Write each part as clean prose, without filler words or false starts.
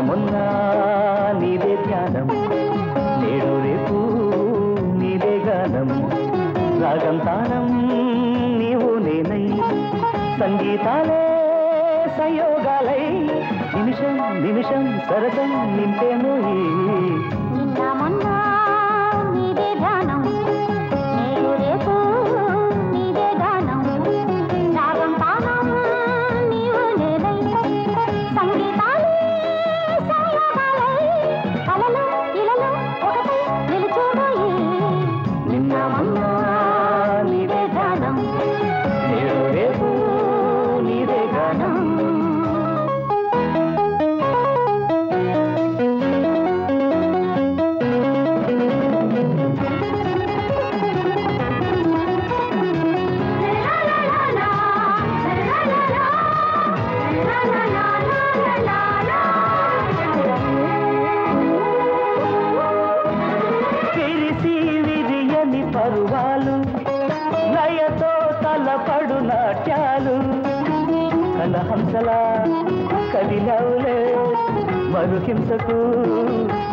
మొన్న నీదే ధ్యానం, నేడు రేపు నీదే గానం, రాగం తానం నీవు నేనై, సంగీతాలే సంయోగాలై, నిమిషం నిమిషం సరసం నింపేను. నిన్న మొన్న నీదే ధ్యానం, నేడు రేపు నీదే గానం, రాగం తానం నీవు నేనై, సంగీతాలే సంయోగాలై, కలలో ఇలలో ఒకటై నిలిచేమోయి. నిన్న మొన్న నీదే ధ్యానం, నేడు రేపు నీదే గానం. విరిసి విరియని పరువాలు, లయతో తలపడు నాట్యాలు, కలహంసలా కదిలవులే, మరుహింసకు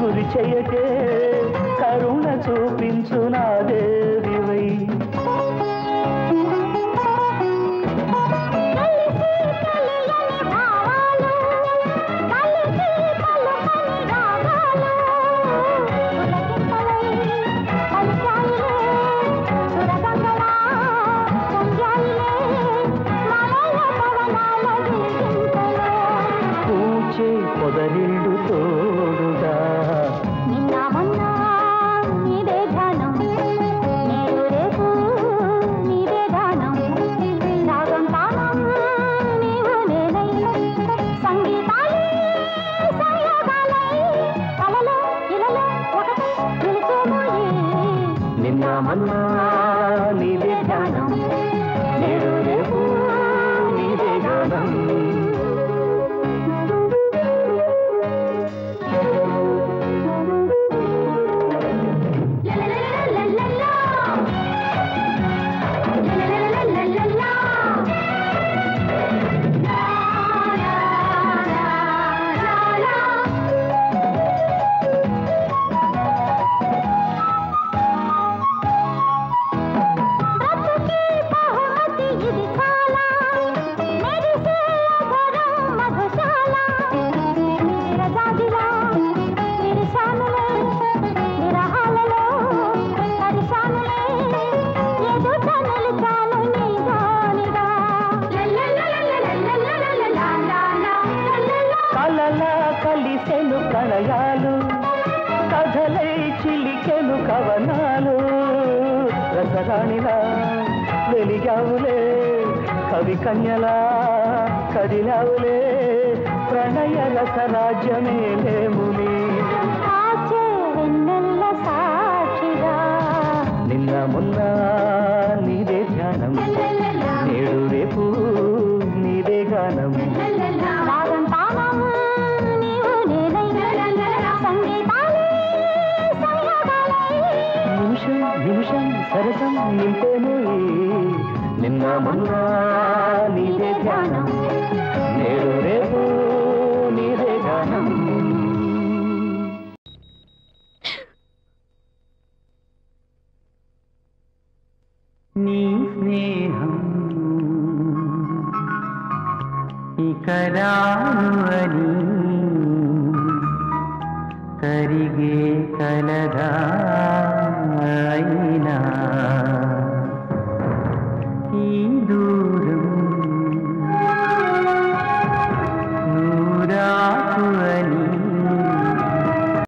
గురి చెయ్యకే, కరుణ చూపించు నా దేవివై. పూచే పొదరిల్లు తోడుగా, నిన్న మొన్న నీదే ధ్యానం, నేడు రేపు నీదే గానం, రాగం తానం నీవు నేనై, సంగీతాలే సంయోగాలై, కలలో ఇలలో ఒకటై నిలిచేమోయి. నిన్న మొన్న నీదే ధ్యానం, నేడు రేపు నీదే గానం. కలలా కలిసెను ప్రణయాలు, కథలై చిలికెను కవనాలు, రసరాణిలా వెలిగావులే, కవి కన్యలా కదిలావులే, ప్రణయ రసరాజ్యమే లేముని. నిన్న మొన్న నీదే ధ్యానం, నేడు రేపు నీదే గానం, రాగం తానం నీవు నేనై, సంగీతాలే సంయోగాలై, నిమిషం నిమిషం సరసం నింపేను. నిన్న మొన్న నీదే ధ్యానం, నేడు రేపు నీదే గానం. నీ స్నేహం ఇక రాను అని కరిగే కలగా అయినా ఈ